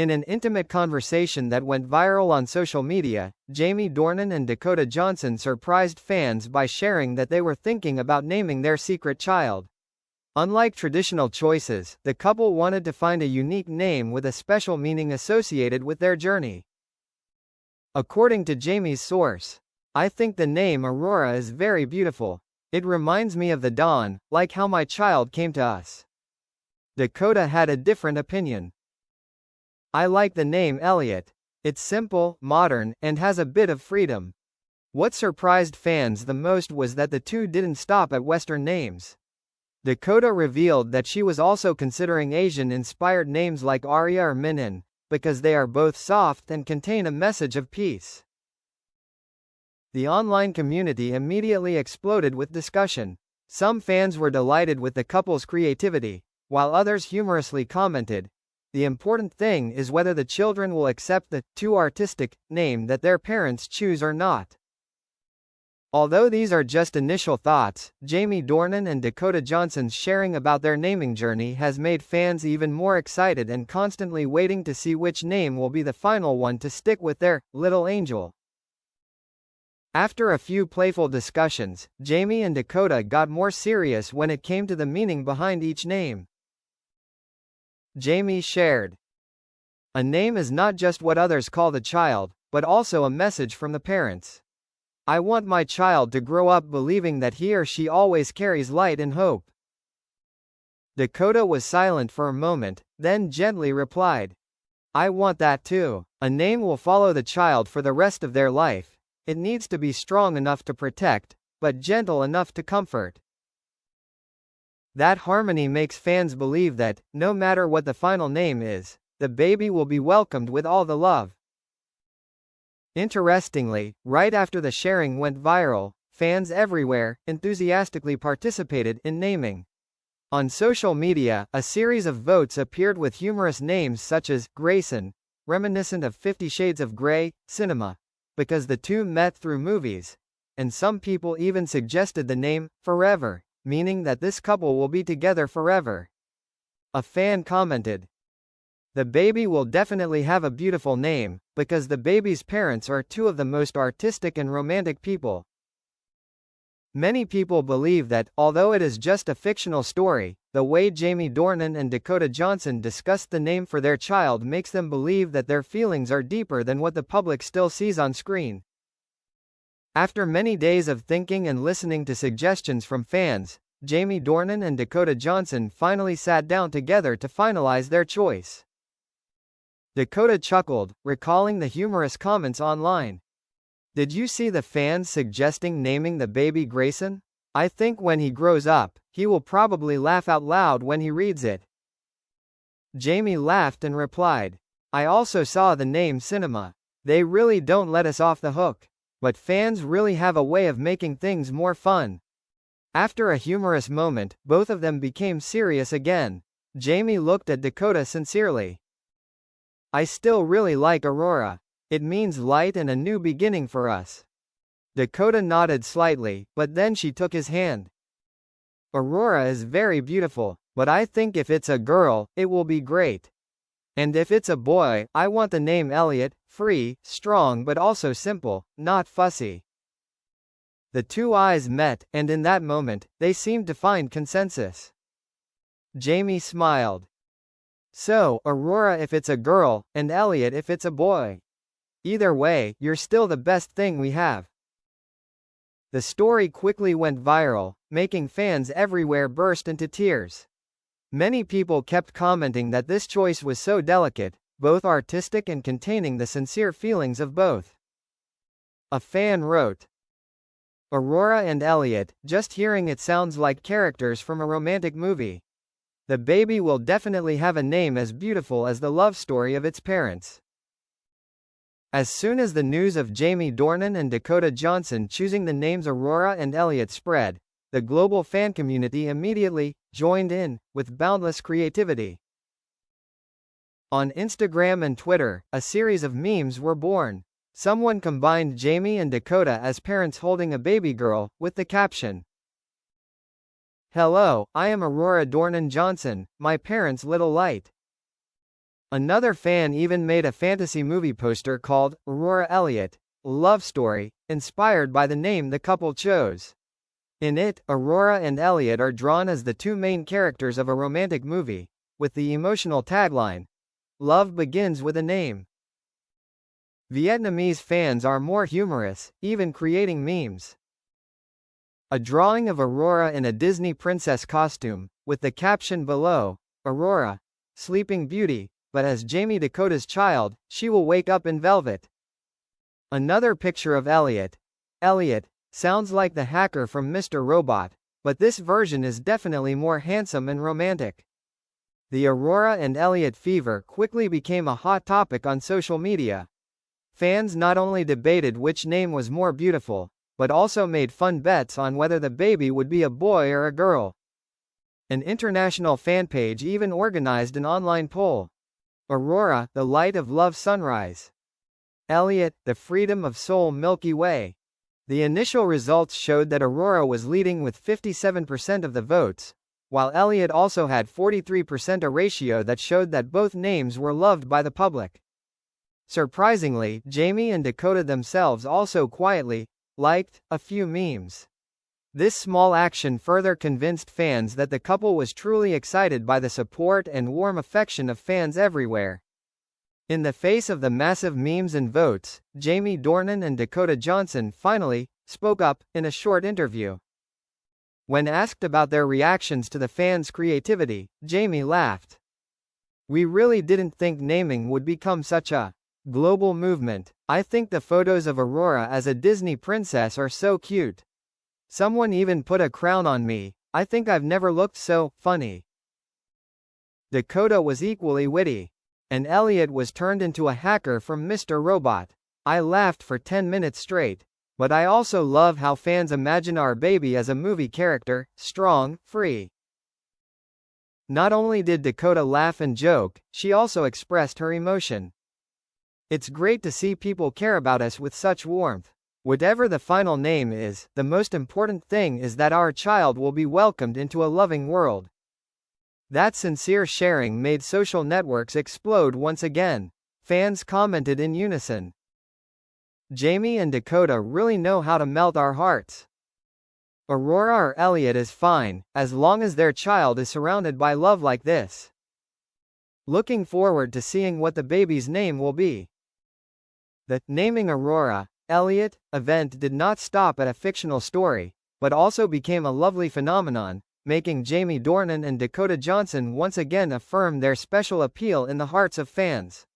In an intimate conversation that went viral on social media, Jamie Dornan and Dakota Johnson surprised fans by sharing that they were thinking about naming their secret child. Unlike traditional choices, the couple wanted to find a unique name with a special meaning associated with their journey. According to Jamie's source, "I think the name Aurora is very beautiful. It reminds me of the dawn, like how my child came to us." Dakota had a different opinion. "I like the name Elliot. It's simple, modern, and has a bit of freedom." What surprised fans the most was that the two didn't stop at Western names. Dakota revealed that she was also considering Asian-inspired names like Arya or Minhin, because they are both soft and contain a message of peace. The online community immediately exploded with discussion. Some fans were delighted with the couple's creativity, while others humorously commented, "The important thing is whether the children will accept the too artistic name that their parents choose or not." Although these are just initial thoughts, Jamie Dornan and Dakota Johnson's sharing about their naming journey has made fans even more excited and constantly waiting to see which name will be the final one to stick with their little angel. After a few playful discussions, Jamie and Dakota got more serious when it came to the meaning behind each name. Jamie shared, "A name is not just what others call the child, but also a message from the parents. I want my child to grow up believing that he or she always carries light and hope." Dakota was silent for a moment, then gently replied, "I want that too. A name will follow the child for the rest of their life. It needs to be strong enough to protect, but gentle enough to comfort." That harmony makes fans believe that, no matter what the final name is, the baby will be welcomed with all the love. Interestingly, right after the sharing went viral, fans everywhere enthusiastically participated in naming. On social media, a series of votes appeared with humorous names such as Grayson, reminiscent of 50 Shades of Grey, Cinema, because the two met through movies, and some people even suggested the name Forever, meaning that this couple will be together forever. A fan commented, "The baby will definitely have a beautiful name, because the baby's parents are two of the most artistic and romantic people." Many people believe that, although it is just a fictional story, the way Jamie Dornan and Dakota Johnson discussed the name for their child makes them believe that their feelings are deeper than what the public still sees on screen. After many days of thinking and listening to suggestions from fans, Jamie Dornan and Dakota Johnson finally sat down together to finalize their choice. Dakota chuckled, recalling the humorous comments online. "Did you see the fans suggesting naming the baby Grayson? I think when he grows up, he will probably laugh out loud when he reads it." Jamie laughed and replied, "I also saw the name Cinema. They really don't let us off the hook. But fans really have a way of making things more fun." After a humorous moment, both of them became serious again. Jamie looked at Dakota sincerely. "I still really like Aurora. It means light and a new beginning for us." Dakota nodded slightly, but then she took his hand. "Aurora is very beautiful, but I think if it's a girl, it will be great. And if it's a boy, I want the name Elliot, free, strong but also simple, not fussy." The two eyes met, and in that moment, they seemed to find consensus. Jamie smiled. "So, Aurora if it's a girl, and Elliot if it's a boy. Either way, you're still the best thing we have." The story quickly went viral, making fans everywhere burst into tears. Many people kept commenting that this choice was so delicate, both artistic and containing the sincere feelings of both. A fan wrote, "Aurora and Elliot, just hearing it sounds like characters from a romantic movie. The baby will definitely have a name as beautiful as the love story of its parents." As soon as the news of Jamie Dornan and Dakota Johnson choosing the names Aurora and Elliot spread, the global fan community immediately joined in, with boundless creativity. On Instagram and Twitter, a series of memes were born. Someone combined Jamie and Dakota as parents holding a baby girl, with the caption, "Hello, I am Aurora Dornan Johnson, my parents' little light." Another fan even made a fantasy movie poster called Aurora Elliott, Love Story, inspired by the name the couple chose. In it, Aurora and Elliot are drawn as the two main characters of a romantic movie, with the emotional tagline, "Love begins with a name." Vietnamese fans are more humorous, even creating memes. A drawing of Aurora in a Disney princess costume, with the caption below, "Aurora, Sleeping Beauty, but as Jamie Dakota's child, she will wake up in velvet." Another picture of Elliot. Elliot sounds like the hacker from Mr. Robot, but this version is definitely more handsome and romantic. The Aurora and Elliot fever quickly became a hot topic on social media. Fans not only debated which name was more beautiful, but also made fun bets on whether the baby would be a boy or a girl. An international fan page even organized an online poll. Aurora, the light of love sunrise. Elliot, the freedom of soul Milky Way. The initial results showed that Aurora was leading with 57% of the votes, while Elliot also had 43%, a ratio that showed that both names were loved by the public. Surprisingly, Jamie and Dakota themselves also quietly liked a few memes. This small action further convinced fans that the couple was truly excited by the support and warm affection of fans everywhere. In the face of the massive memes and votes, Jamie Dornan and Dakota Johnson finally spoke up in a short interview. When asked about their reactions to the fans' creativity, Jamie laughed. "We really didn't think naming would become such a global movement. I think the photos of Aurora as a Disney princess are so cute. Someone even put a crown on me. I think I've never looked so funny." Dakota was equally witty. "And Elliot was turned into a hacker from Mr. Robot. I laughed for 10 minutes straight. But I also love how fans imagine our baby as a movie character, strong, free." Not only did Dakota laugh and joke, she also expressed her emotion. "It's great to see people care about us with such warmth. Whatever the final name is, the most important thing is that our child will be welcomed into a loving world." That sincere sharing made social networks explode once again. Fans commented in unison, "Jamie and Dakota really know how to melt our hearts. Aurora or Elliot is fine, as long as their child is surrounded by love like this. Looking forward to seeing what the baby's name will be." The naming Aurora, Elliot event did not stop at a fictional story, but also became a lovely phenomenon, making Jamie Dornan and Dakota Johnson once again affirm their special appeal in the hearts of fans.